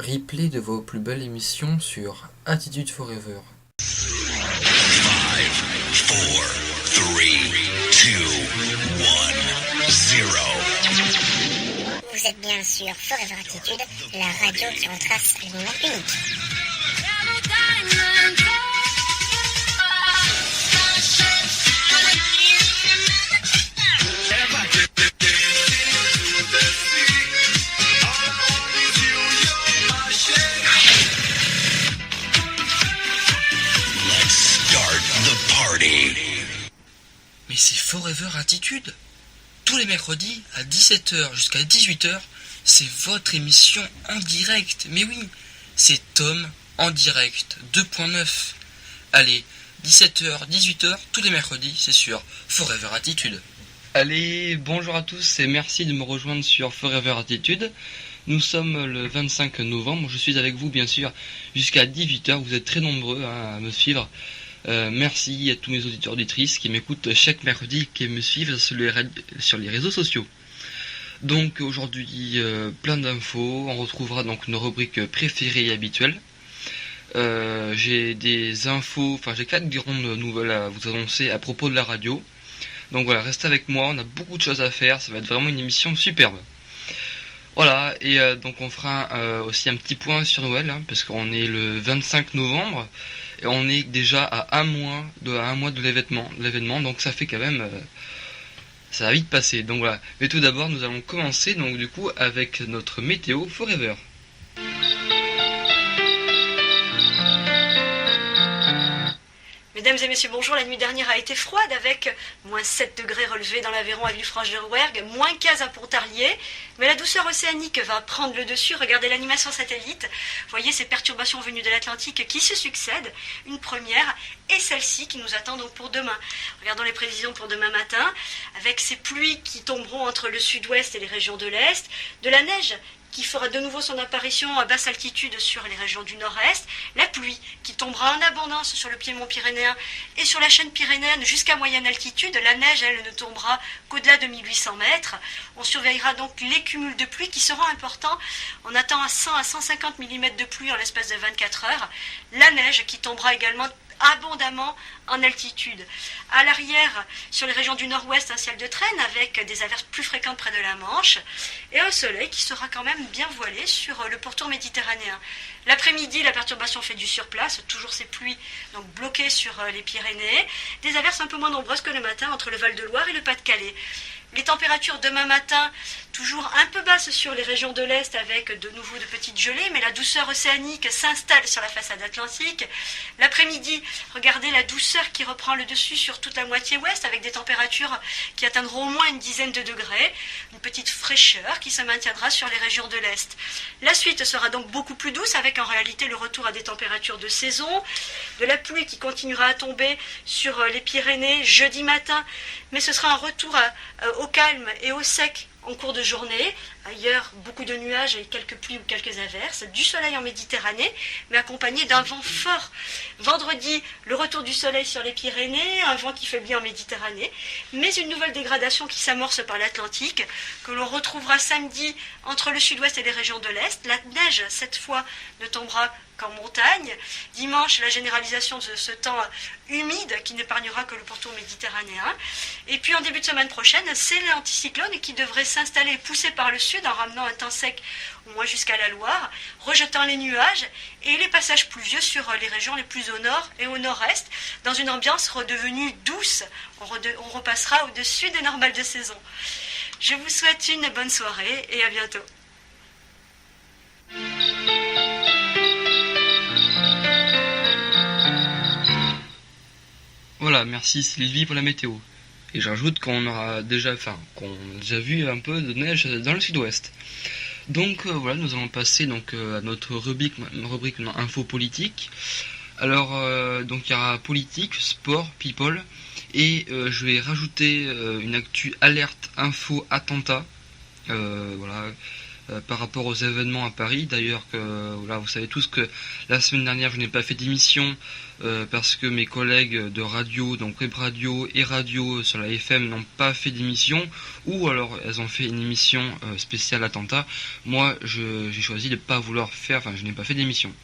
replay de vos plus belles émissions sur Attitude Forever. 5, 4, 3, 2, 1, 0. Vous êtes bien sur Forever Attitude, la radio qui retrace les moments uniques. Mais c'est Forever Attitude. Tous les mercredis à 17h jusqu'à 18h, c'est votre émission en direct. Mais oui, c'est Tom en direct 2.9. Allez, 17h, 18h, tous les mercredis, c'est sur Forever Attitude. Allez, bonjour à tous et merci de me rejoindre sur Forever Attitude. Nous sommes le 25 novembre, je suis avec vous bien sûr jusqu'à 18h, vous êtes très nombreux à me suivre. Merci à tous mes auditeurs auditrices qui m'écoutent chaque mercredi, qui me suivent sur les réseaux sociaux. Donc aujourd'hui, plein d'infos, on retrouvera donc nos rubriques préférées et habituelles. J'ai des infos, j'ai 4 grandes nouvelles à vous annoncer à propos de la radio. Donc voilà, restez avec moi, on a beaucoup de choses à faire, ça va être vraiment une émission superbe. Voilà, et donc on fera aussi un petit point sur Noël, parce qu'on est le 25 novembre, et on est déjà à un mois de l'événement, donc ça fait quand même, ça va vite passer, donc voilà. Mais tout d'abord, nous allons commencer donc du coup avec notre météo Forever. Mesdames et messieurs, bonjour. La nuit dernière a été froide avec moins 7 degrés relevés dans l'Aveyron à Villefranche-de-Rouergue, moins 15 à Pontarlier. Mais la douceur océanique va prendre le dessus. Regardez l'animation satellite. Vous voyez ces perturbations venues de l'Atlantique qui se succèdent. Une première et celle-ci qui nous attend donc pour demain. Regardons les prévisions pour demain matin. Avec ces pluies qui tomberont entre le sud-ouest et les régions de l'est. De la neige qui fera de nouveau son apparition à basse altitude sur les régions du nord-est, la pluie qui tombera en abondance sur le piémont pyrénéen et sur la chaîne pyrénéenne jusqu'à moyenne altitude, la neige, elle, ne tombera qu'au-delà de 1800 mètres. On surveillera donc les cumuls de pluie qui seront importants. On attend à 100 à 150 mm de pluie en l'espace de 24 heures. La neige qui tombera également abondamment en altitude. À l'arrière, sur les régions du nord-ouest, un ciel de traîne avec des averses plus fréquentes près de la Manche et un soleil qui sera quand même bien voilé sur le pourtour méditerranéen. L'après-midi, la perturbation fait du surplace, toujours ces pluies donc bloquées sur les Pyrénées, des averses un peu moins nombreuses que le matin entre le Val-de-Loire et le Pas-de-Calais. Les températures demain matin, toujours un peu basses sur les régions de l'Est avec de nouveau de petites gelées, mais la douceur océanique s'installe sur la façade atlantique. L'après-midi, regardez la douceur qui reprend le dessus sur toute la moitié ouest avec des températures qui atteindront au moins une dizaine de degrés. Une petite fraîcheur qui se maintiendra sur les régions de l'Est. La suite sera donc beaucoup plus douce avec en réalité le retour à des températures de saison, de la pluie qui continuera à tomber sur les Pyrénées jeudi matin, mais ce sera un retour au calme et au sec en cours de journée. Ailleurs, beaucoup de nuages et quelques pluies ou quelques averses. Du soleil en Méditerranée, mais accompagné d'un vent fort. Vendredi, le retour du soleil sur les Pyrénées, un vent qui faiblit en Méditerranée, mais une nouvelle dégradation qui s'amorce par l'Atlantique, que l'on retrouvera samedi entre le sud-ouest et les régions de l'Est. La neige, cette fois, ne tombera qu'en montagne. Dimanche, la généralisation de ce temps humide qui n'épargnera que le pourtour méditerranéen. Et puis en début de semaine prochaine, c'est l'anticyclone qui devrait s'installer poussé par le sud en ramenant un temps sec au moins jusqu'à la Loire, rejetant les nuages et les passages pluvieux sur les régions les plus au nord et au nord-est, dans une ambiance redevenue douce. On repassera au-dessus des normales de saison. Je vous souhaite une bonne soirée et à bientôt. Voilà, merci Sylvie pour la météo. Et j'ajoute qu'on a déjà vu un peu de neige dans le sud-ouest. Donc voilà, nous allons passer donc à notre rubrique info politique. Alors donc il y aura politique, sport, people, et je vais rajouter une actu alerte info attentat. Voilà, par rapport aux événements à Paris. D'ailleurs, voilà, vous savez tous que la semaine dernière, je n'ai pas fait d'émission parce que mes collègues de radio, donc web radio et radio sur la FM, n'ont pas fait d'émission, ou alors elles ont fait une émission spéciale attentat. Moi, j'ai choisi de ne pas vouloir faire, enfin, je n'ai pas fait d'émission.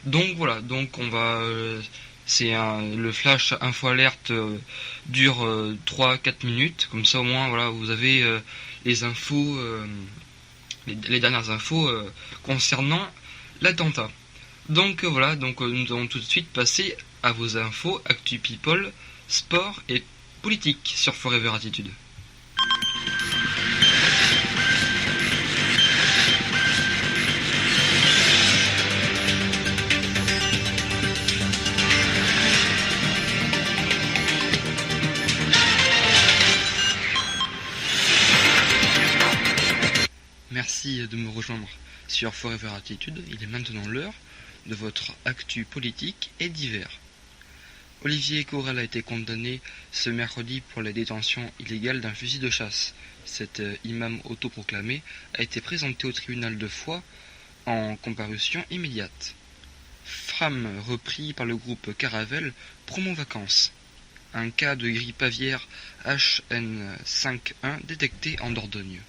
Donc voilà, donc on va... le flash info alerte dure 3-4 minutes, comme ça au moins voilà, vous avez les infos, les dernières infos concernant l'attentat. Donc voilà, donc nous allons tout de suite passer à vos infos actu people, sport et politique sur Forever Attitude. Merci de me rejoindre sur Forever Attitude. Il est maintenant l'heure de votre actu politique et divers. Olivier Corral a été condamné ce mercredi pour la détention illégale d'un fusil de chasse. Cet imam autoproclamé a été présenté au tribunal de Foix en comparution immédiate. Fram repris par le groupe Caravelle, promo vacances. Un cas de grippe aviaire HN5.1 détecté en Dordogne.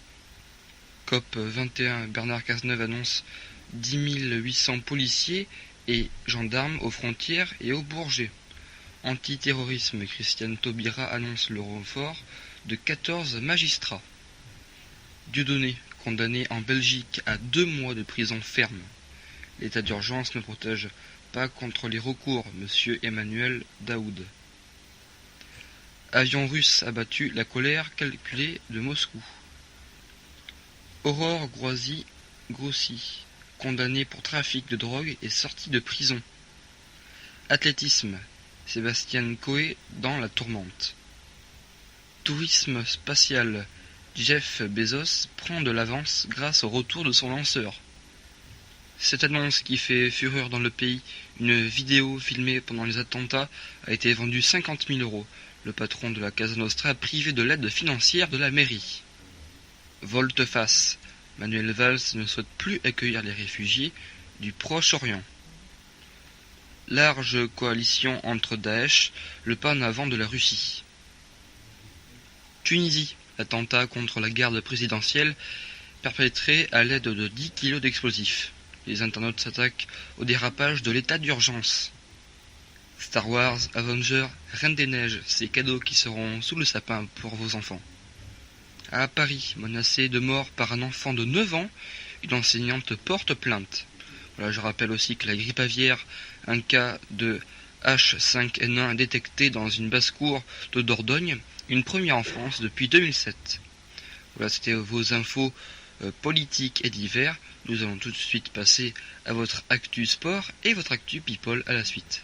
COP 21, Bernard Cazeneuve annonce 10 800 policiers et gendarmes aux frontières et au Bourget. Antiterrorisme, Christiane Taubira annonce le renfort de 14 magistrats. Dieudonné, condamné en Belgique à 2 mois de prison ferme. L'état d'urgence ne protège pas contre les recours, monsieur Emmanuel Daoud. Avion russe abattu, la colère calculée de Moscou. Aurore Grossi, condamnée pour trafic de drogue et sortie de prison. Athlétisme, Sébastien Coe dans la tourmente. Tourisme spatial, Jeff Bezos prend de l'avance grâce au retour de son lanceur. Cette annonce qui fait fureur dans le pays, une vidéo filmée pendant les attentats a été vendue 50 000 €. Le patron de la Casa Nostra privé de l'aide financière de la mairie. Volte-face, Manuel Valls ne souhaite plus accueillir les réfugiés du Proche-Orient. Large coalition entre Daesh, le pas en avant de la Russie. Tunisie, attentat contre la garde présidentielle perpétré à l'aide de 10 kg d'explosifs. Les internautes s'attaquent au dérapage de l'état d'urgence. Star Wars, Avengers, Reine des Neiges, ces cadeaux qui seront sous le sapin pour vos enfants. À Paris, menacée de mort par un enfant de 9 ans, une enseignante porte plainte. Voilà, je rappelle aussi que la grippe aviaire, un cas de H5N1 détecté dans une basse-cour de Dordogne, une première en France depuis 2007. Voilà, c'était vos infos politiques et divers. Nous allons tout de suite passer à votre actu sport et votre actu people à la suite.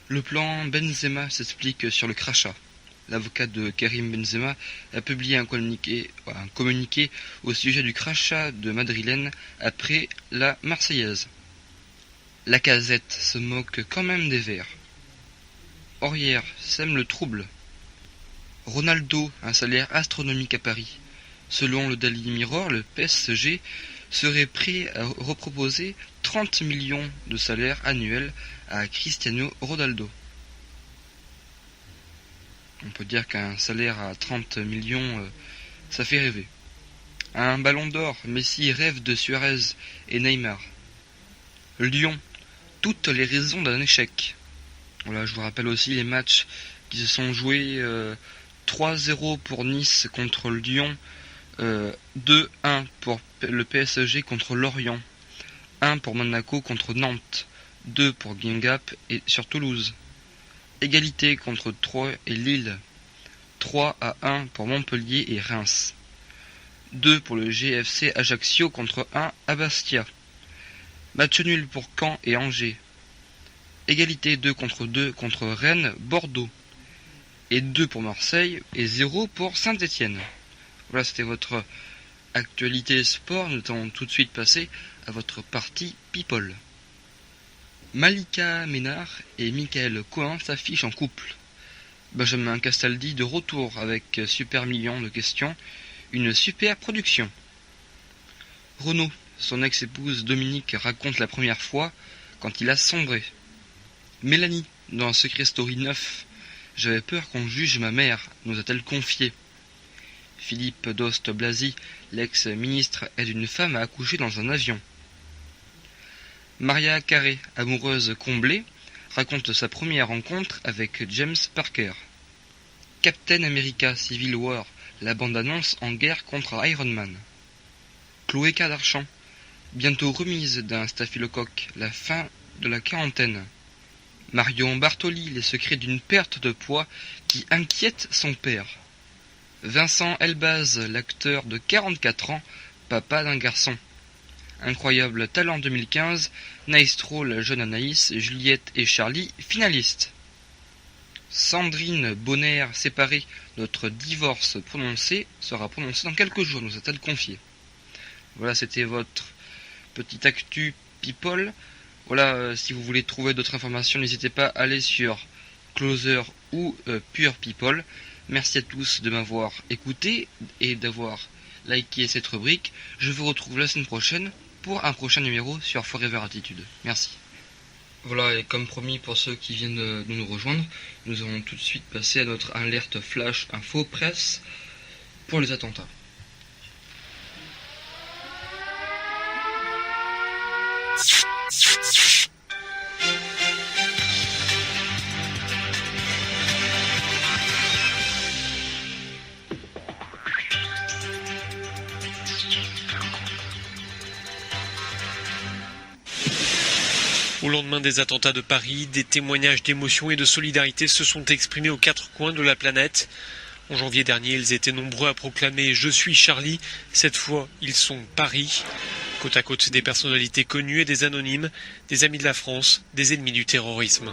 Le plan Benzema s'explique sur le crachat. L'avocat de Karim Benzema a publié un communiqué au sujet du crachat de Madrilène après la Marseillaise. Lacazette se moque quand même des Verts. Aurière sème le trouble. Ronaldo, un salaire astronomique à Paris. Selon le Daily Mirror, le PSG serait prêt à reproposer 30 millions de salaire annuel à Cristiano Ronaldo. On peut dire qu'un salaire à 30 millions, ça fait rêver. Un ballon d'or, Messi rêve de Suarez et Neymar. Lyon, toutes les raisons d'un échec. Voilà, je vous rappelle aussi les matchs qui se sont joués 3-0 pour Nice contre Lyon, 2-1 pour le PSG contre Lorient, 1 pour Monaco contre Nantes, 2 pour Guingamp et sur Toulouse. Égalité contre Troyes et Lille, 3-1 pour Montpellier et Reims, 2 pour le GFC Ajaccio contre 1 à Bastia. Match nul pour Caen et Angers. Égalité 2 contre Rennes, Bordeaux. Et 2 pour Marseille et 0 pour Saint-Étienne. Voilà, c'était votre actualité sport. Nous allons tout de suite passer à votre partie People. Malika Ménard et Michael Cohen s'affichent en couple. Benjamin Castaldi de retour avec Super Million de questions, une super production. Renaud, son ex-épouse Dominique, raconte la première fois quand il a sombré. Mélanie, dans un Secret Story 9, j'avais peur qu'on juge ma mère, nous a-t-elle confié. Philippe Dost-Blazy, l'ex-ministre, aide une femme à accoucher dans un avion. Maria Carré, amoureuse comblée, raconte sa première rencontre avec James Parker. Captain America Civil War, la bande-annonce en guerre contre Iron Man. Chloé Kardashian, bientôt remise d'un staphylocoque, la fin de la quarantaine. Marion Bartoli, les secrets d'une perte de poids qui inquiète son père. Vincent Elbaz, l'acteur de 44 ans, papa d'un garçon. Incroyable talent 2015, Nice Troll, jeune Anaïs, Juliette et Charlie, finalistes. Sandrine Bonner, séparée, notre divorce sera prononcé dans quelques jours, nous a-t-elle confié. Voilà, c'était votre petit actu people. Voilà, si vous voulez trouver d'autres informations, n'hésitez pas à aller sur Closer ou Pure People. Merci à tous de m'avoir écouté et d'avoir liké cette rubrique. Je vous retrouve la semaine prochaine pour un prochain numéro sur Forever Attitude. Merci. Voilà, et comme promis pour ceux qui viennent de nous rejoindre, nous allons tout de suite passer à notre alerte flash info presse pour les attentats. Au lendemain des attentats de Paris, des témoignages d'émotion et de solidarité se sont exprimés aux quatre coins de la planète. En janvier dernier, ils étaient nombreux à proclamer « Je suis Charlie ». Cette fois, ils sont Paris. Côte à côte des personnalités connues et des anonymes, des amis de la France, des ennemis du terrorisme.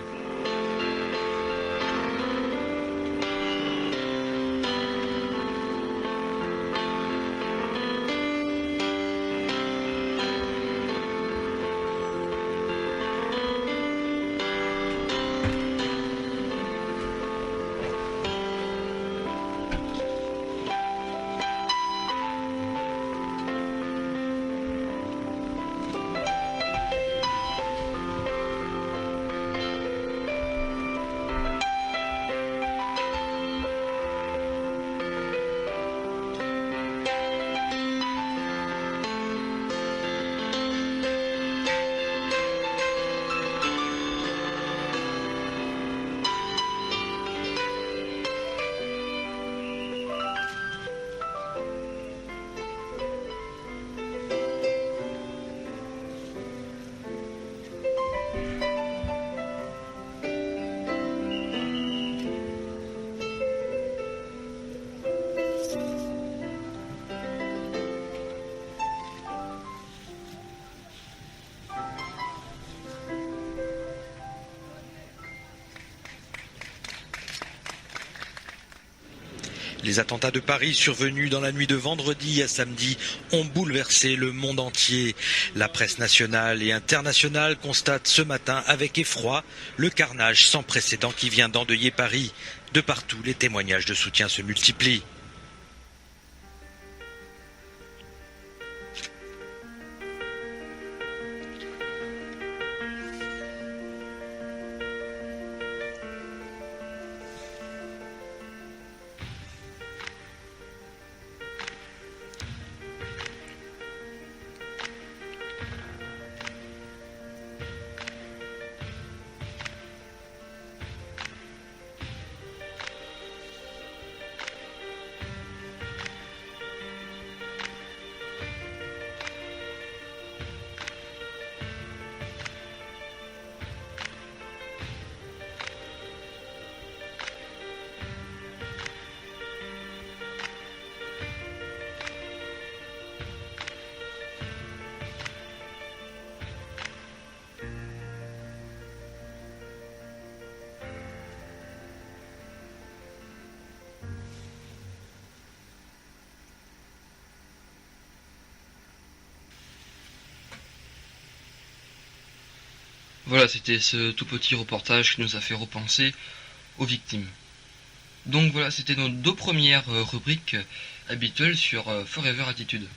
Les attentats de Paris survenus dans la nuit de vendredi à samedi ont bouleversé le monde entier. La presse nationale et internationale constate ce matin avec effroi le carnage sans précédent qui vient d'endeuiller Paris. De partout, les témoignages de soutien se multiplient. Voilà, c'était ce tout petit reportage qui nous a fait repenser aux victimes. Donc voilà, c'était nos deux premières rubriques habituelles sur Forever Attitude.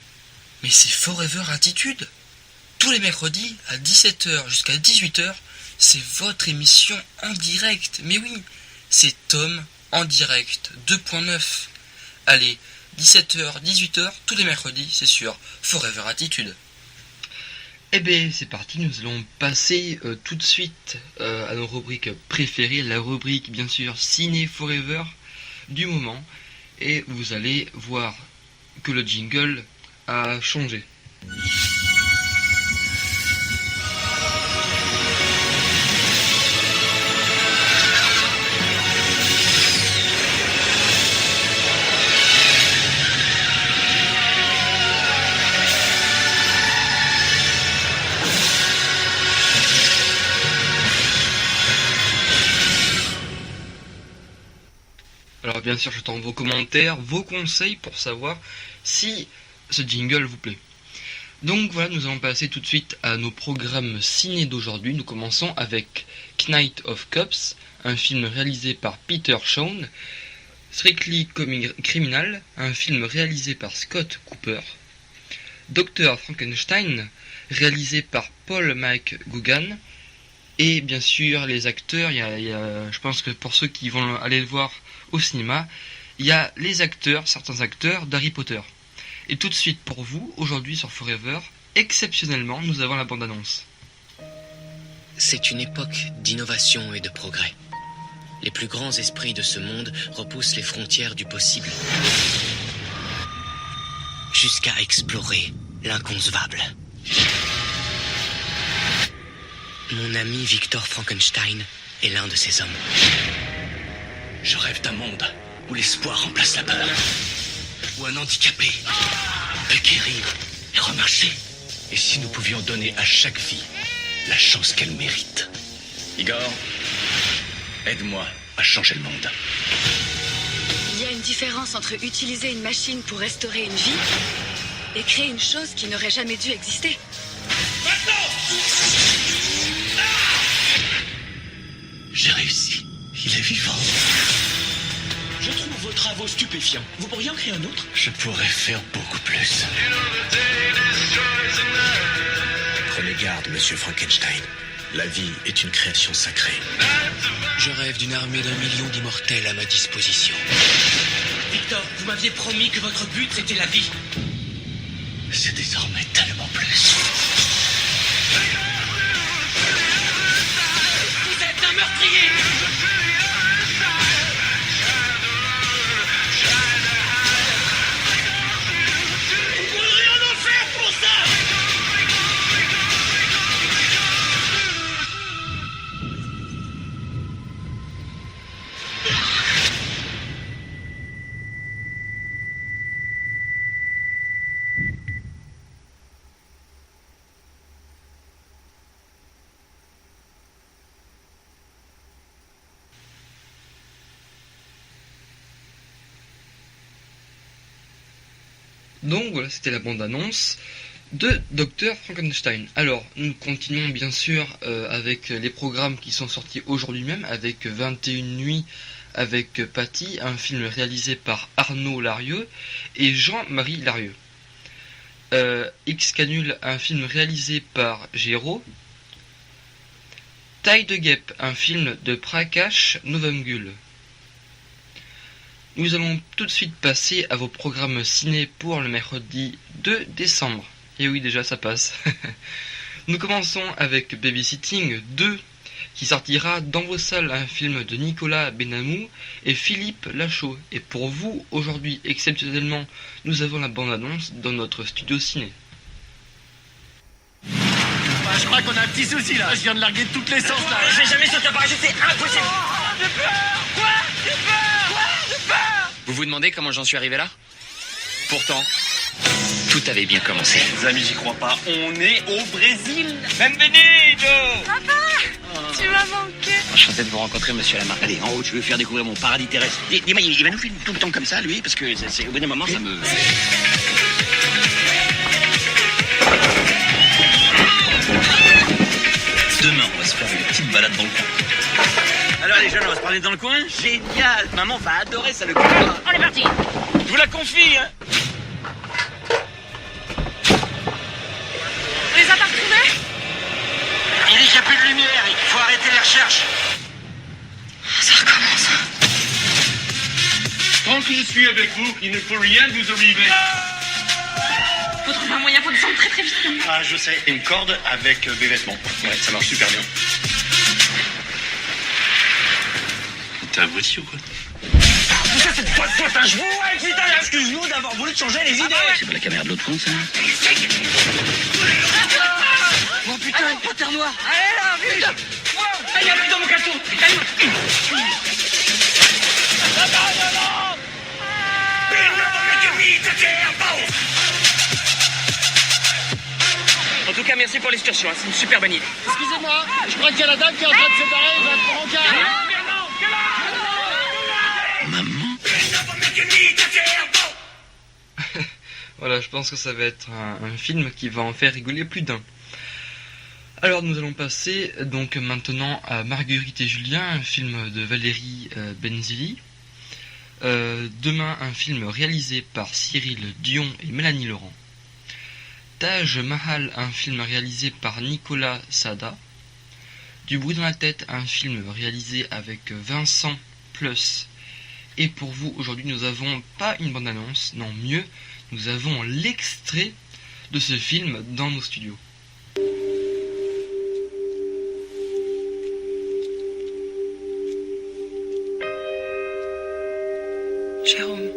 Mais c'est Forever Attitude. Tous les mercredis, à 17h jusqu'à 18h, c'est votre émission en direct. Mais oui, c'est Tom en direct 2.9. Allez, 17h, 18h, tous les mercredis, c'est sur Forever Attitude. Eh bien, c'est parti, nous allons passer tout de suite à nos rubriques préférées. La rubrique, bien sûr, Ciné Forever du moment. Et vous allez voir que le jingle a changé. Alors bien sûr, j'attends vos commentaires, vos conseils pour savoir si ce jingle vous plaît. Donc voilà, nous allons passer tout de suite à nos programmes ciné d'aujourd'hui. Nous commençons avec Knight of Cups, un film réalisé par Peter Shawn, Strictly Criminal, un film réalisé par Scott Cooper, Dr. Frankenstein, réalisé par Paul McGugan, et bien sûr les acteurs, je pense que pour ceux qui vont aller le voir au cinéma, il y a certains acteurs d'Harry Potter. Et tout de suite pour vous, aujourd'hui sur Forever, exceptionnellement, nous avons la bande-annonce. C'est une époque d'innovation et de progrès. Les plus grands esprits de ce monde repoussent les frontières du possible, jusqu'à explorer l'inconcevable. Mon ami Victor Frankenstein est l'un de ces hommes. Je rêve d'un monde où l'espoir remplace la peur. Où un handicapé peut guérir et remarcher. Et si nous pouvions donner à chaque vie la chance qu'elle mérite. Igor, aide-moi à changer le monde. Il y a une différence entre utiliser une machine pour restaurer une vie et créer une chose qui n'aurait jamais dû exister. J'ai réussi. Il est vivant. Je trouve vos travaux stupéfiants. Vous pourriez en créer un autre? Je pourrais faire beaucoup plus. Prenez garde, monsieur Frankenstein. La vie est une création sacrée. Je rêve d'une armée d'1 million d'immortels à ma disposition. Victor, vous m'aviez promis que votre but, c'était la vie. C'est désormais tellement plus. Vous êtes un meurtrier! Donc voilà, c'était la bande-annonce de Dr. Frankenstein. Alors, nous continuons bien sûr avec les programmes qui sont sortis aujourd'hui même, avec 21 nuits avec Patty, un film réalisé par Arnaud Larieux et Jean-Marie Larieux. X-Canule, un film réalisé par Géraud. Taille de guêpe, un film de Prakash Novangul. Nous allons tout de suite passer à vos programmes ciné pour le mercredi 2 décembre. Et oui, déjà ça passe. Nous commençons avec Babysitting 2, qui sortira dans vos salles, un film de Nicolas Benamou et Philippe Lachaud. Et pour vous, aujourd'hui, exceptionnellement, nous avons la bande-annonce dans notre studio ciné. Je crois qu'on a un petit souci là. Je viens de larguer de toutes les sens là. Je vais jamais sauter en parachute, c'est impossible. J'ai peur. Quoi? J'ai peur. J'ai peur. Vous vous demandez comment j'en suis arrivé là? Pourtant, tout avait bien commencé. Les amis, j'y crois pas. On est au Brésil. Bienvenido. Papa, tu m'as manqué. Enchanté de vous rencontrer, monsieur Lama. Allez, en haut, je vais vous faire découvrir mon paradis terrestre. Dis-moi, il va nous filmer tout le temps comme ça, lui, parce que c'est, au bout d'un moment, ça me... Demain, on va se faire une petite balade dans le coin. Alors les jeunes, on va se parler dans le coin? Génial. Maman va adorer ça, le coup. On est parti. Je vous la confie, hein. cherche. Ça recommence. Tant que je suis avec vous, il ne faut rien vous arriver. Faut trouver un moyen pour descendre très très vite. Ah, je sais, une corde avec des vêtements. Ouais, ça marche super bien. T'es abruti ou quoi? Ça, c'est de votre faute, hein. Je vous ouais, putain, excuse-nous d'avoir voulu changer les idées. C'est pas la caméra de l'autre con, ça? Oh putain, une panthère noire. Allez là, vite. Il y a plus dans mon caleçon. En tout cas, merci pour l'excursion, hein. C'est une super bonne idée. Excusez-moi, je crois qu'il y a la dame qui est en train de se barrer, il va être en regard. Maman. Voilà, je pense que ça va être un film qui va en faire rigoler plus d'un. Alors nous allons passer donc maintenant à Marguerite et Julien, un film de Valérie Benzili. Demain, un film réalisé par Cyril Dion et Mélanie Laurent. Taj Mahal, un film réalisé par Nicolas Sada. Du bruit dans la tête, un film réalisé avec Vincent Plus. Et pour vous, aujourd'hui, nous avons pas une bande-annonce, non, mieux, nous avons l'extrait de ce film dans nos studios. Jérôme,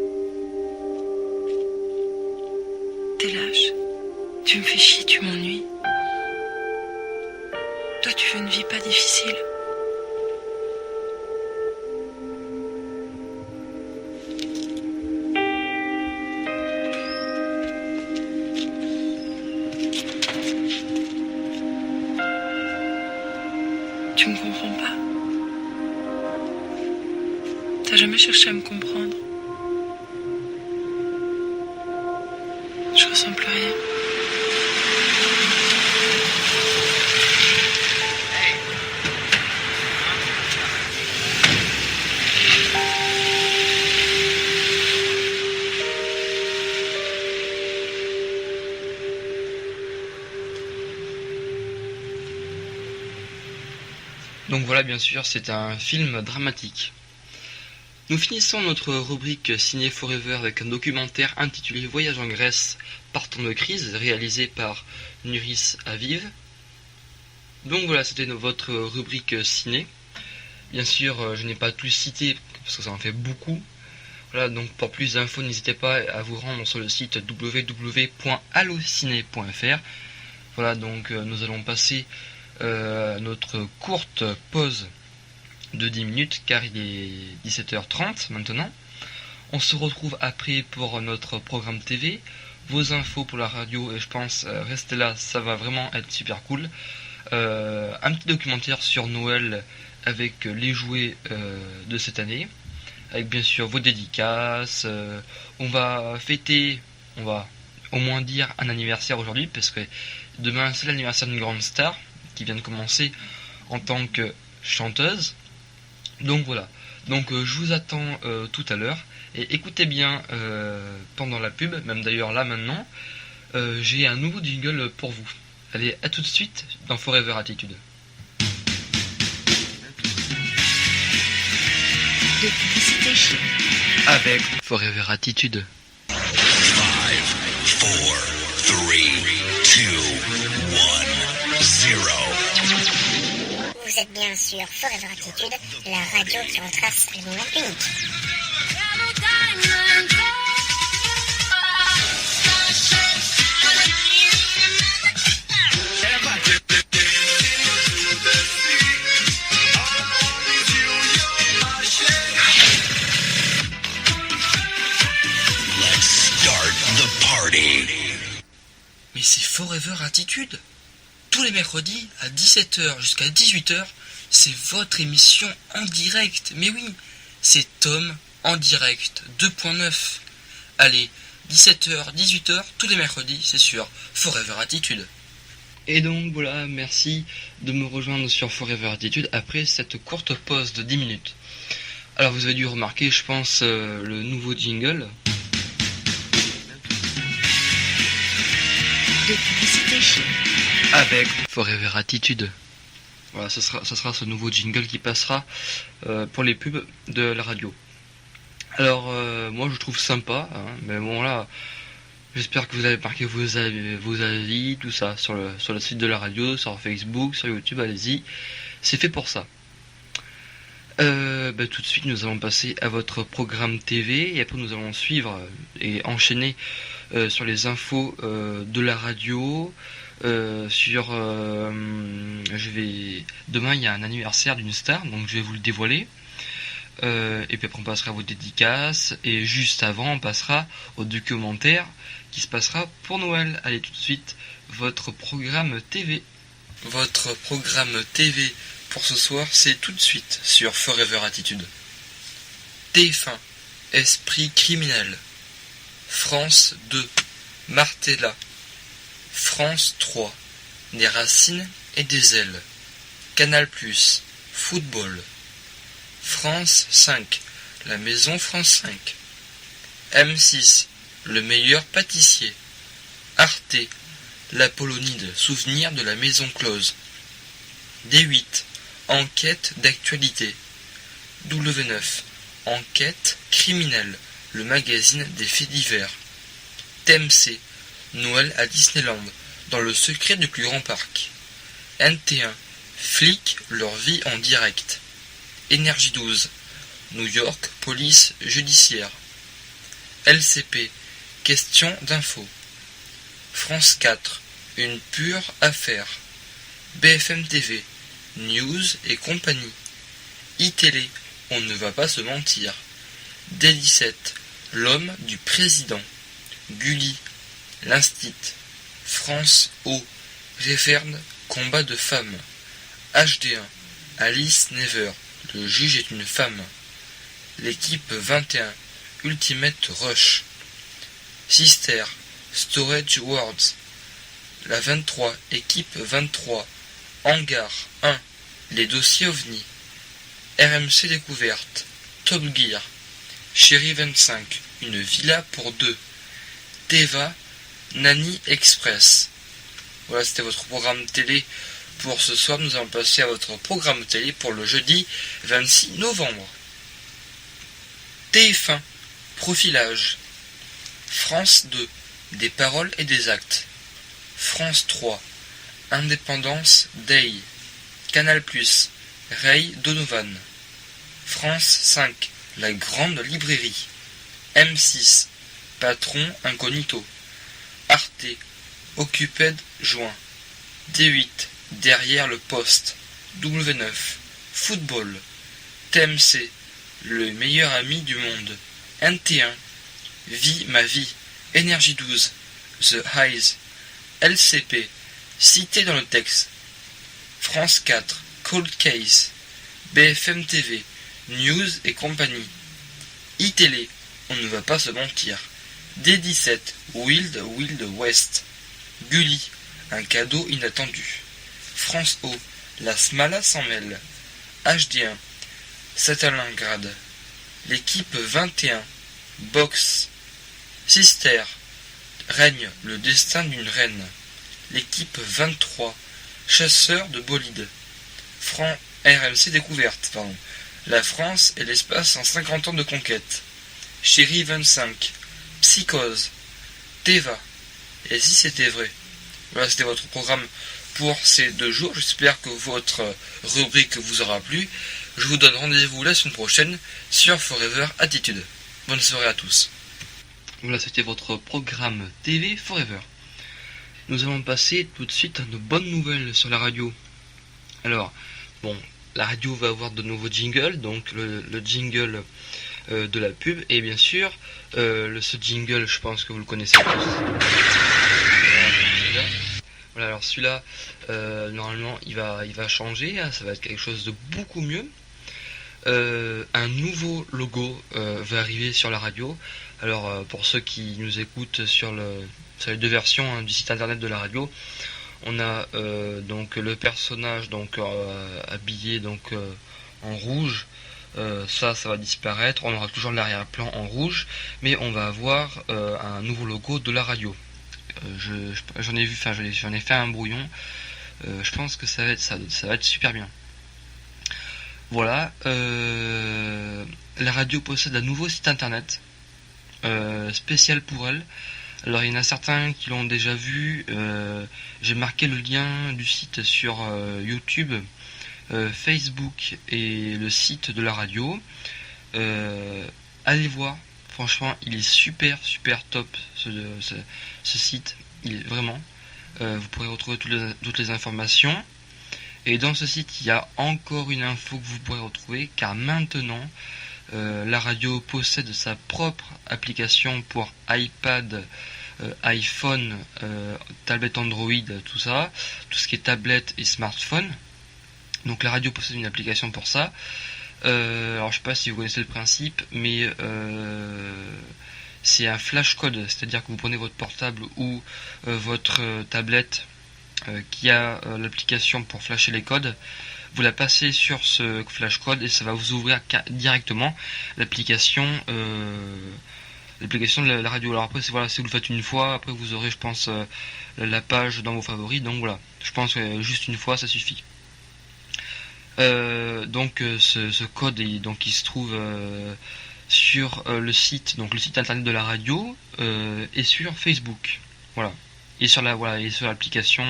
t'es lâche. Tu me fais chier, tu m'ennuies. Toi, tu veux une vie pas difficile. Tu me comprends pas. T'as jamais cherché à me comprendre. Je ressens plus rien. Donc voilà, bien sûr, c'est un film dramatique. Nous finissons notre rubrique Ciné Forever avec un documentaire intitulé Voyage en Grèce, partant de crise, réalisé par Nuris Aviv. Donc voilà, c'était votre rubrique ciné. Bien sûr, je n'ai pas tout cité, parce que ça en fait beaucoup. Voilà, donc pour plus d'infos, n'hésitez pas à vous rendre sur le site www.allociné.fr. Voilà, donc nous allons passer notre courte pause de 10 minutes car il est 17h30 maintenant. On se retrouve après pour notre programme TV, vos infos pour la radio et je pense restez là, ça va vraiment être super cool. Un petit documentaire sur Noël avec les jouets de cette année, avec bien sûr vos dédicaces. On va fêter, on va au moins dire un anniversaire aujourd'hui parce que demain c'est l'anniversaire d'une grande star qui vient de commencer en tant que chanteuse. Donc voilà, donc je vous attends tout à l'heure et écoutez bien pendant la pub, même d'ailleurs là maintenant, j'ai un nouveau jingle pour vous. Allez, à tout de suite dans Forever Attitude. De publicité avec Forever Attitude. 5, 4, 3, 2, 1, 0. Vous êtes bien sur Forever Attitude, la radio qui retrace le moment unique. Let's start the party. Mais c'est Forever Attitude. Tous les mercredis à 17h jusqu'à 18h, c'est votre émission en direct. Mais oui, c'est Tom en direct 2.9. Allez, 17h, 18h, tous les mercredis, c'est sur Forever Attitude. Et donc voilà, merci de me rejoindre sur Forever Attitude après cette courte pause de 10 minutes. Alors vous avez dû remarquer, je pense, le nouveau jingle. De publicité avec Forever Attitude. Voilà, ça sera ce nouveau jingle qui passera pour les pubs de la radio. Alors, moi je trouve sympa, hein, mais bon là, j'espère que vous avez marqué vos avis, tout ça, sur le site de la radio, sur Facebook, sur YouTube, allez-y, c'est fait pour ça. Tout de suite, nous allons passer à votre programme TV, et après nous allons suivre et enchaîner sur les infos de la radio. Demain il y a un anniversaire d'une star, donc je vais vous le dévoiler. Et puis après on passera à vos dédicaces, et juste avant on passera au documentaire qui se passera pour Noël. Allez, tout de suite, votre programme TV. Votre programme TV pour ce soir, c'est tout de suite sur Forever Attitude. TF1, Esprit criminel. France 2, Martella. France 3, des racines et des ailes. Canal+, football. France 5, la maison France 5. M6, le meilleur pâtissier. Arte, l'Apollonide, souvenir de la maison close. D8, enquête d'actualité. W9, enquête criminelle, le magazine des faits divers. TMC, Noël à Disneyland, dans le secret du plus grand parc. NT1, flics, leur vie en direct. Énergie 12, New York, police judiciaire. LCP, question d'info. France 4, une pure affaire. BFM TV, news et compagnie. iTélé, on ne va pas se mentir. D17, l'homme du président. Gulli, l'Instit. France O, Réverne, combat de femmes. HD1, Alice Never, le juge est une femme. L'équipe 21, Ultimate Rush. Sister, Storage Words. La 23, équipe 23. Hangar 1, les dossiers OVNI. RMC Découverte, Top Gear. Chérie 25, une villa pour deux. Teva, Nani Express. Voilà, c'était votre programme télé pour ce soir. Nous allons passer à votre programme télé pour le jeudi 26 novembre. TF1, profilage. France 2, des paroles et des actes. France 3, Indépendance Day. Canal+, Ray Donovan. France 5, la grande librairie. M6, Patron Incognito. Arte, Occuped Joint. D8, derrière le poste. W9, football. TMC, le meilleur ami du monde. NT1, Vie ma vie. Énergie 12, The Highs. LCP, cité dans le texte. France 4, Cold Case. BFM TV, news et compagnie. iTélé, on ne va pas se mentir. D17, Wild Wild West. Gulli, un cadeau inattendu. France O, la Smala s'en mêle. HD1, Stalingrad. L'équipe 21, Box. Sister, règne le destin d'une reine. L'équipe 23, chasseur de bolides. RMC Découverte, pardon. La France et l'espace en 50 ans de conquête. Chérie 25, Psychose. Teva, et si c'était vrai. Voilà, c'était votre programme pour ces 2 jours. J'espère que votre rubrique vous aura plu. Je vous donne rendez-vous la semaine prochaine sur Forever Attitude. Bonne soirée à tous. Voilà, c'était votre programme TV Forever. Nous allons passer tout de suite à de bonnes nouvelles sur la radio. Alors, bon, la radio va avoir de nouveaux jingles, donc le jingle de la pub, et bien sûr, ce jingle, je pense que vous le connaissez tous. Voilà, alors celui-là, normalement, il va changer, hein, ça va être quelque chose de beaucoup mieux. Un nouveau logo va arriver sur la radio. Alors pour ceux qui nous écoutent sur les 2 versions du site internet de la radio, on a donc le personnage habillé en rouge. Ça va disparaître. On aura toujours l'arrière-plan en rouge, mais on va avoir un nouveau logo de la radio. J'en ai fait un brouillon. Je pense que ça va être super bien. Voilà. La radio possède un nouveau site internet spécial pour elle. Alors il y en a certains qui l'ont déjà vu. J'ai marqué le lien du site sur YouTube, Facebook et le site de la radio. Allez voir. Franchement, il est super top ce site. Il est vraiment. Vous pourrez retrouver toutes les informations. Et dans ce site, il y a encore une info que vous pourrez retrouver, car maintenant, la radio possède sa propre application pour iPad, iPhone, tablette Android, tout ça, tout ce qui est tablette et smartphone. Donc la radio possède une application pour ça. Alors je sais pas si vous connaissez le principe, mais c'est un flash code, c'est-à-dire que vous prenez votre portable ou votre tablette qui a l'application pour flasher les codes, vous la passez sur ce flash code et ça va vous ouvrir directement l'application de la radio. Alors après si vous le faites une fois, après vous aurez je pense la page dans vos favoris, donc voilà, je pense que juste une fois ça suffit. Donc ce code il se trouve sur le site internet de la radio et sur Facebook, voilà, et sur l'application.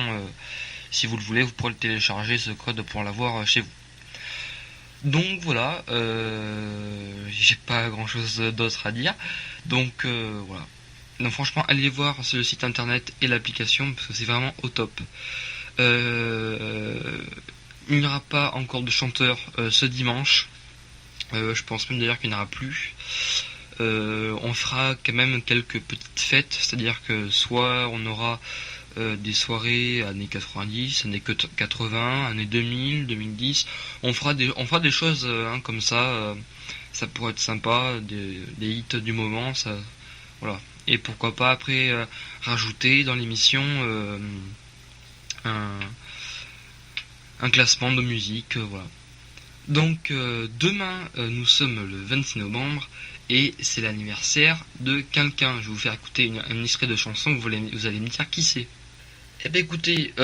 Si vous le voulez, vous pourrez le télécharger ce code pour l'avoir chez vous. Donc voilà, j'ai pas grand chose d'autre à dire. Donc voilà. Donc franchement, allez voir sur le site internet et l'application parce que c'est vraiment au top. Il n'y aura pas encore de chanteur ce dimanche. Je pense même d'ailleurs qu'il n'y en aura plus. On fera quand même quelques petites fêtes, c'est-à-dire que soit on aura des soirées années 90, années 80, années 2000, 2010. On fera des choses comme ça. Ça pourrait être sympa, des hits du moment. Ça, voilà. Et pourquoi pas après rajouter dans l'émission un classement de musique, voilà. Donc demain nous sommes le 26 novembre et c'est l'anniversaire de quelqu'un. Je vais vous faire écouter un extrait de chanson, vous allez me dire qui c'est. Eh bien écoutez,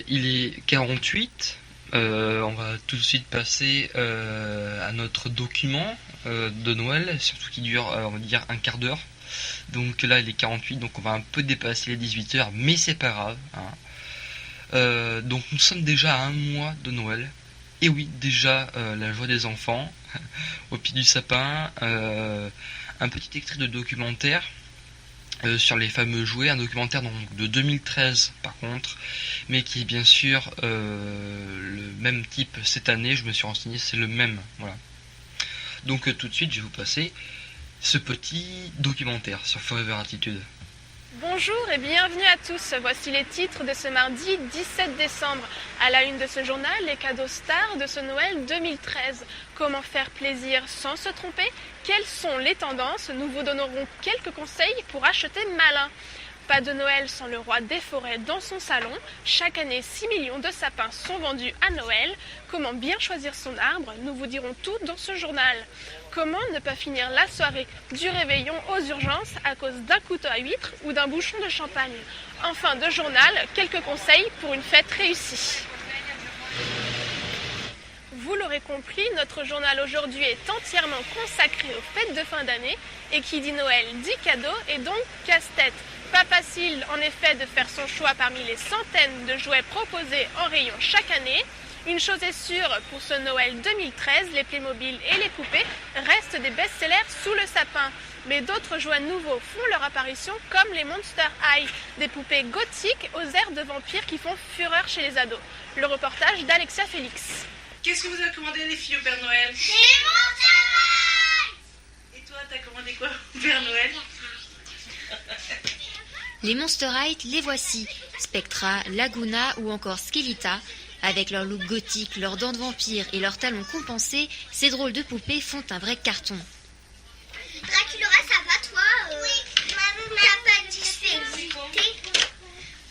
il est 48, on va tout de suite passer à notre document de Noël, surtout qui dure on va dire un quart d'heure. Donc là il est 48, donc on va un peu dépasser les 18h, mais c'est pas grave, hein. Donc nous sommes déjà à un mois de Noël. Et oui, déjà la joie des enfants au pied du sapin. Un petit extrait de documentaire sur les fameux jouets. Un documentaire donc, de 2013 par contre, mais qui est bien sûr le même type cette année. Je me suis renseigné, c'est le même. Voilà. Donc tout de suite, je vais vous passer ce petit documentaire sur Forever Attitude. Bonjour et bienvenue à tous. Voici les titres de ce mardi 17 décembre. À la une de ce journal, les cadeaux stars de ce Noël 2013. Comment faire plaisir sans se tromper? Quelles sont les tendances? Nous vous donnerons quelques conseils pour acheter malin. Pas de Noël sans le roi des forêts dans son salon. Chaque année, 6 millions de sapins sont vendus à Noël. Comment bien choisir son arbre? Nous vous dirons tout dans ce journal. Comment ne pas finir la soirée du réveillon aux urgences à cause d'un couteau à huître ou d'un bouchon de champagne? En fin de journal, quelques conseils pour une fête réussie. Vous l'aurez compris, notre journal aujourd'hui est entièrement consacré aux fêtes de fin d'année. Et qui dit Noël dit cadeau et donc casse-tête. Pas facile en effet de faire son choix parmi les centaines de jouets proposés en rayon chaque année. Une chose est sûre, pour ce Noël 2013, les Playmobil et les poupées restent des best-sellers sous le sapin. Mais d'autres jouets nouveaux font leur apparition comme les Monster High, des poupées gothiques aux airs de vampires qui font fureur chez les ados. Le reportage d'Alexia Félix. Qu'est-ce que vous avez commandé les filles au Père Noël? Les Monster High! Et toi, t'as commandé quoi au Père Noël? Les Monster High, les voici. Spectra, Laguna ou encore Skellita. Avec leur look gothique, leurs dents de vampire et leurs talons compensés, ces drôles de poupées font un vrai carton. Draculaura, ça va toi? Oui, t'as pas de difficulté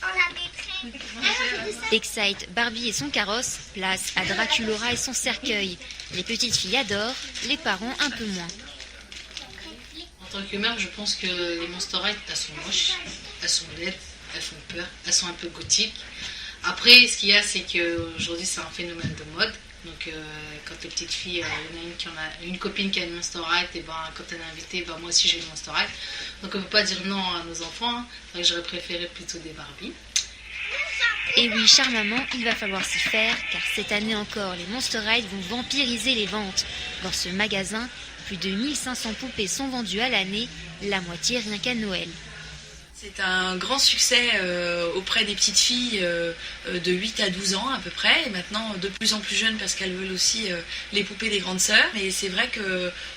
en la maîtrise? Excite, Barbie et son carrosse, place à Draculaura et son cercueil. Les petites filles adorent, les parents un peu moins. En tant que mère, je pense que les Monster High, elles sont moches, elles sont laides, elles font peur, elles sont un peu gothiques. Après, ce qu'il y a, c'est qu'aujourd'hui, c'est un phénomène de mode. Donc, quand les petites filles, il y en a une copine qui a une Monster High, et ben, quand elle est invitée, ben, moi aussi j'ai une Monster High. Donc, on ne peut pas dire non à nos enfants. Donc, j'aurais préféré plutôt des Barbie. Et oui, chère maman, il va falloir s'y faire, car cette année encore, les Monster High vont vampiriser les ventes. Dans ce magasin, plus de 1500 poupées sont vendues à l'année, la moitié rien qu'à Noël. C'est un grand succès auprès des petites filles de 8 à 12 ans à peu près, et maintenant de plus en plus jeunes parce qu'elles veulent aussi les poupées des grandes sœurs. Et c'est vrai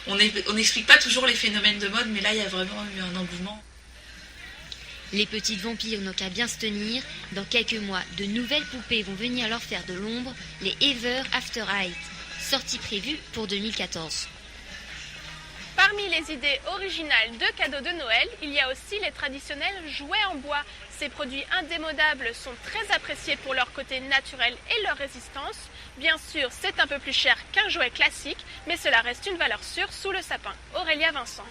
qu'on n'explique pas toujours les phénomènes de mode, mais là il y a vraiment eu un engouement. Les petites vampires n'ont qu'à bien se tenir. Dans quelques mois, de nouvelles poupées vont venir leur faire de l'ombre, les Ever After Eight, sortie prévue pour 2014. Parmi les idées originales de cadeaux de Noël, il y a aussi les traditionnels jouets en bois. Ces produits indémodables sont très appréciés pour leur côté naturel et leur résistance. Bien sûr, c'est un peu plus cher qu'un jouet classique, mais cela reste une valeur sûre sous le sapin. Aurélia Vincent.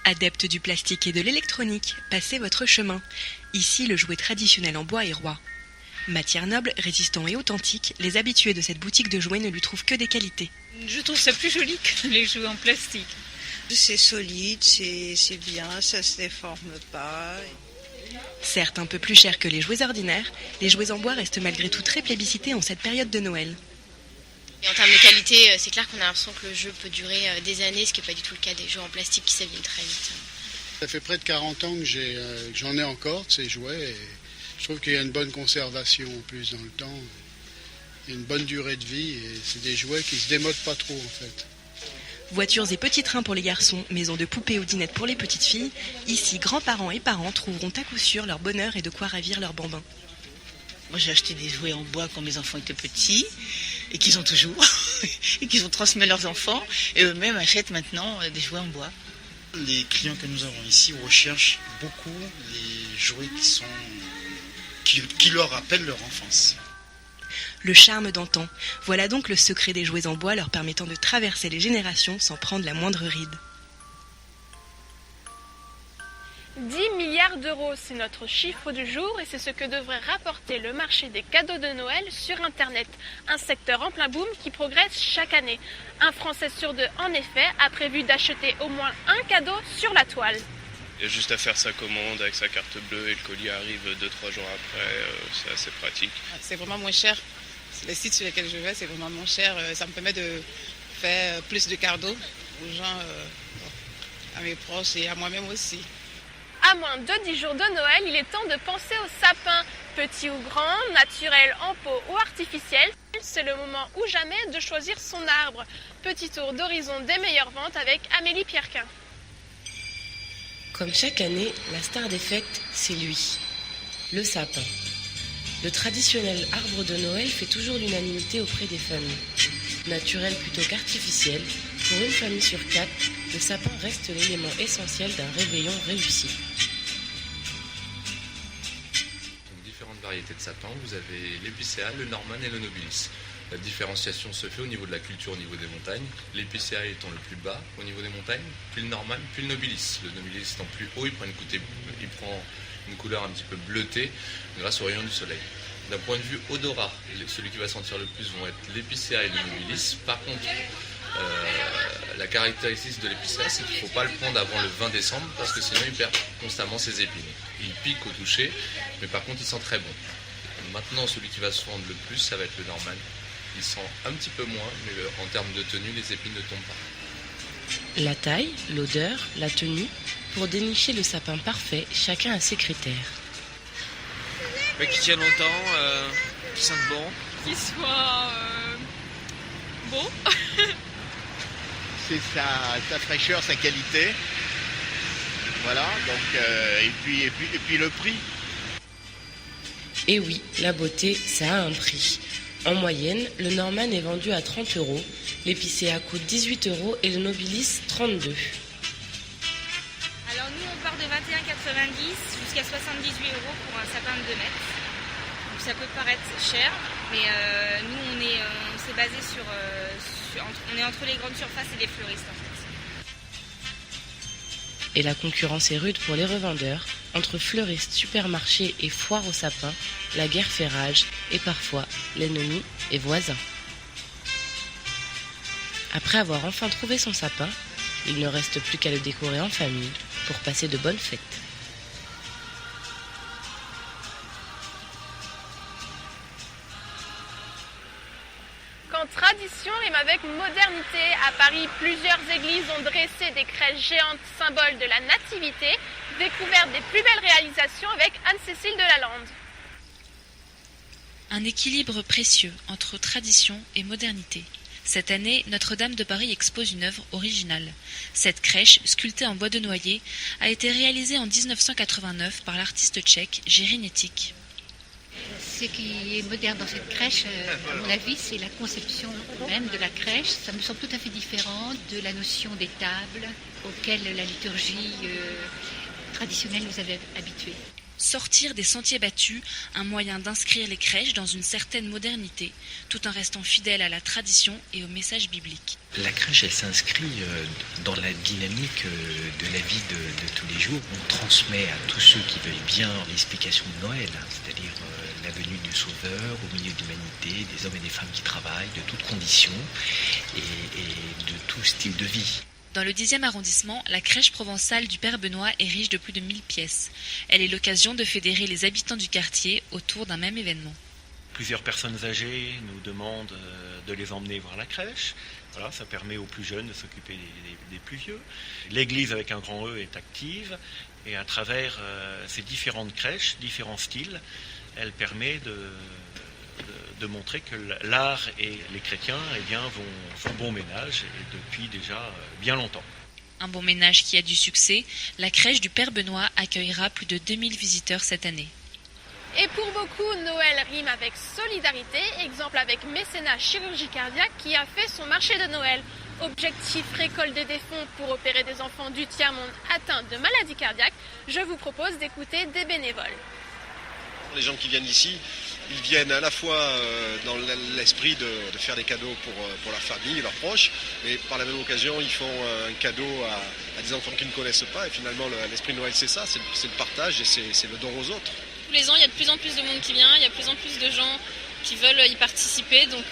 Adepte du plastique et de l'électronique, passez votre chemin. Ici, le jouet traditionnel en bois est roi. Matière noble, résistant et authentique, les habitués de cette boutique de jouets ne lui trouvent que des qualités. Je trouve ça plus joli que les jouets en plastique. C'est solide, c'est bien, ça se déforme pas. Certes un peu plus cher que les jouets ordinaires, les jouets en bois restent malgré tout très plébiscités en cette période de Noël. Et en termes de qualité, c'est clair qu'on a l'impression que le jeu peut durer des années, ce qui n'est pas du tout le cas des jeux en plastique qui s'abîment très vite. Ça fait près de 40 ans que j'en ai encore de ces jouets, et je trouve qu'il y a une bonne conservation en plus dans le temps. Il y a une bonne durée de vie, et c'est des jouets qui ne se démodent pas trop en fait. Voitures et petits trains pour les garçons, maisons de poupées ou dinettes pour les petites filles, ici grands-parents et parents trouveront à coup sûr leur bonheur et de quoi ravir leurs bambins. Moi j'ai acheté des jouets en bois quand mes enfants étaient petits, et qu'ils ont toujours, et qu'ils ont transmis à leurs enfants, et eux-mêmes achètent maintenant des jouets en bois. Les clients que nous avons ici recherchent beaucoup les jouets qui leur rappellent leur enfance. Le charme d'antan, voilà donc le secret des jouets en bois leur permettant de traverser les générations sans prendre la moindre ride. 10 milliards d'euros, c'est notre chiffre du jour et c'est ce que devrait rapporter le marché des cadeaux de Noël sur Internet. Un secteur en plein boom qui progresse chaque année. Un Français sur deux, en effet, a prévu d'acheter au moins un cadeau sur la toile. Il y a juste à faire sa commande avec sa carte bleue et le colis arrive 2-3 jours après, c'est assez pratique. C'est vraiment moins cher. Les sites sur lesquels je vais, c'est vraiment moins cher. Ça me permet de faire plus de cadeaux aux gens, à mes proches et à moi-même aussi. À moins de 10 jours de Noël, il est temps de penser au sapin. Petit ou grand, naturel en pot ou artificiel, c'est le moment ou jamais de choisir son arbre. Petit tour d'horizon des meilleures ventes avec Amélie Pierrequin. Comme chaque année, la star des fêtes, c'est lui, le sapin. Le traditionnel arbre de Noël fait toujours l'unanimité auprès des familles. Naturel plutôt qu'artificiel, pour une famille sur 4, le sapin reste l'élément essentiel d'un réveillon réussi. Donc, différentes variétés de sapins, vous avez l'épicéa, le norman et le nobilis. La différenciation se fait au niveau de la culture, au niveau des montagnes. L'épicéa étant le plus bas au niveau des montagnes, puis le norman, puis le nobilis. Le nobilis étant plus haut, il prend une couleur un petit peu bleutée grâce aux rayons du soleil. D'un point de vue odorat, celui qui va sentir le plus vont être l'épicéa et le nobilis. Par contre, la caractéristique de l'épicéa, c'est qu'il ne faut pas le prendre avant le 20 décembre parce que sinon il perd constamment ses épines. Il pique au toucher, mais par contre il sent très bon. Maintenant, celui qui va se vendre le plus, ça va être le norman. Il sent un petit peu moins, mais en termes de tenue, les épines ne tombent pas. La taille, l'odeur, la tenue, pour dénicher le sapin parfait, chacun a ses critères. Qui tient longtemps, qui sente bon. Qui soit beau. C'est sa fraîcheur, sa qualité. Voilà, donc, et puis le prix. Et oui, la beauté, ça a un prix. En moyenne, le Norman est vendu à 30 €, l'épicéa coûte 18 € et le nobilis 32. Alors nous, on part de 21,90 jusqu'à 78 € pour un sapin de 2 mètres. Donc ça peut paraître cher, mais nous, on s'est basé on est entre les grandes surfaces et les fleuristes en fait. Et la concurrence est rude pour les revendeurs. Entre fleuristes, supermarchés et foires aux sapins, la guerre fait rage et parfois l'ennemi est voisin. Après avoir enfin trouvé son sapin, il ne reste plus qu'à le décorer en famille pour passer de bonnes fêtes. Quand tradition rime avec modernité, à Paris, plusieurs églises ont dressé des crèches géantes, symboles de la nativité, découverte des plus belles réalisations avec Anne-Cécile Delalande. Un équilibre précieux entre tradition et modernité. Cette année, Notre-Dame de Paris expose une œuvre originale. Cette crèche, sculptée en bois de noyer, a été réalisée en 1989 par l'artiste tchèque Jiří Netík. Ce qui est moderne dans cette crèche, à mon avis, c'est la conception même de la crèche. Ça me semble tout à fait différent de la notion des tables auxquelles la liturgie traditionnelle nous avait habitués. Sortir des sentiers battus, un moyen d'inscrire les crèches dans une certaine modernité, tout en restant fidèle à la tradition et au message biblique. La crèche, elle s'inscrit dans la dynamique de la vie de tous les jours. On transmet à tous ceux qui veulent bien l'explication de Noël, c'est-à-dire la venue du Sauveur au milieu de l'humanité, des hommes et des femmes qui travaillent, de toutes conditions et de tout style de vie. Dans le 10e arrondissement, la crèche provençale du Père Benoît est riche de plus de 1000 pièces. Elle est l'occasion de fédérer les habitants du quartier autour d'un même événement. Plusieurs personnes âgées nous demandent de les emmener voir la crèche. Voilà, ça permet aux plus jeunes de s'occuper des plus vieux. L'église avec un grand E est active et à travers ces différentes crèches, différents styles, elle permet de montrer que l'art et les chrétiens font bon ménage et depuis déjà bien longtemps. Un bon ménage qui a du succès, la crèche du Père Benoît accueillera plus de 2000 visiteurs cette année. Et pour beaucoup, Noël rime avec solidarité, exemple avec Mécénat Chirurgie Cardiaque qui a fait son marché de Noël. Objectif, récolter des fonds pour opérer des enfants du tiers-monde atteints de maladies cardiaques. Je vous propose d'écouter des bénévoles. Les gens qui viennent ici, ils viennent à la fois dans l'esprit de faire des cadeaux pour leur famille, leurs proches, mais par la même occasion, ils font un cadeau à des enfants qu'ils ne connaissent pas. Et finalement, l'esprit de Noël, c'est ça, c'est le partage et c'est le don aux autres. Tous les ans, il y a de plus en plus de monde qui vient, il y a de plus en plus de gens qui veulent y participer. Donc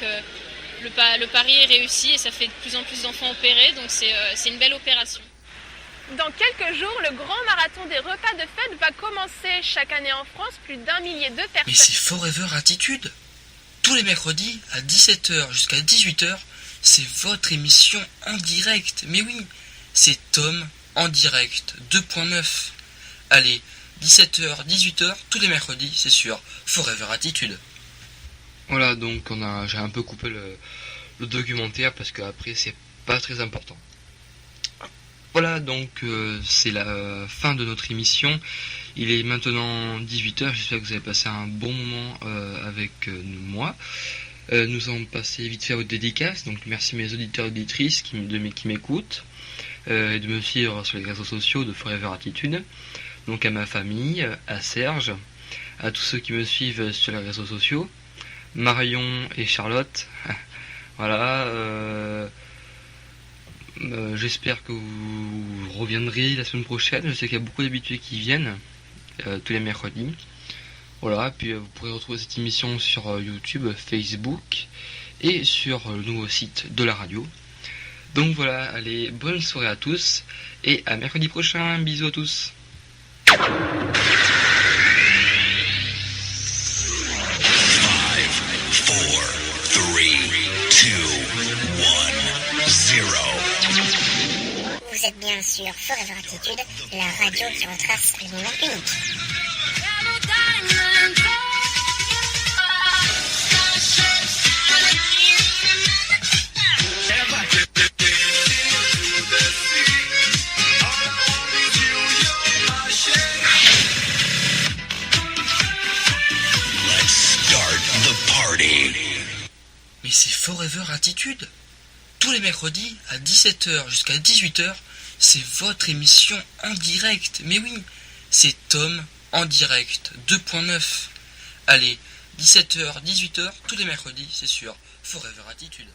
le pari est réussi et ça fait de plus en plus d'enfants opérés, donc c'est une belle opération. Dans quelques jours, le grand marathon des repas de fête va commencer. Chaque année en France, plus d'1 millier de personnes. Mais c'est Forever Attitude. Tous les mercredis, à 17h jusqu'à 18h, c'est votre émission en direct. Mais oui, c'est Tom en direct 2.9. Allez, 17h, 18h, tous les mercredis, c'est sur Forever Attitude. Voilà, donc j'ai un peu coupé le documentaire parce qu'après c'est pas très important. Voilà, donc c'est la fin de notre émission. Il est maintenant 18h, j'espère que vous avez passé un bon moment avec moi. Nous allons passer vite fait aux dédicaces, donc merci mes auditeurs et auditrices qui m'écoutent et de me suivre sur les réseaux sociaux de Forever Attitude. Donc à ma famille, à Serge, à tous ceux qui me suivent sur les réseaux sociaux, Marion et Charlotte, voilà. J'espère que vous reviendrez la semaine prochaine. Je sais qu'il y a beaucoup d'habitués qui viennent tous les mercredis. Voilà, puis vous pourrez retrouver cette émission sur YouTube, Facebook et sur le nouveau site de la radio. Donc voilà, allez, bonne soirée à tous et à mercredi prochain. Bisous à tous. 5, 4, 3, 2, 1, 0. Vous êtes bien sur Forever Attitude, la radio qui retrace l'univers unique. Mais c'est Forever Attitude. Tous les mercredis, à 17h jusqu'à 18h, c'est votre émission en direct. Mais oui, c'est Tom en direct 2.9. Allez, 17h, 18h, tous les mercredis, c'est sur Forever Attitude.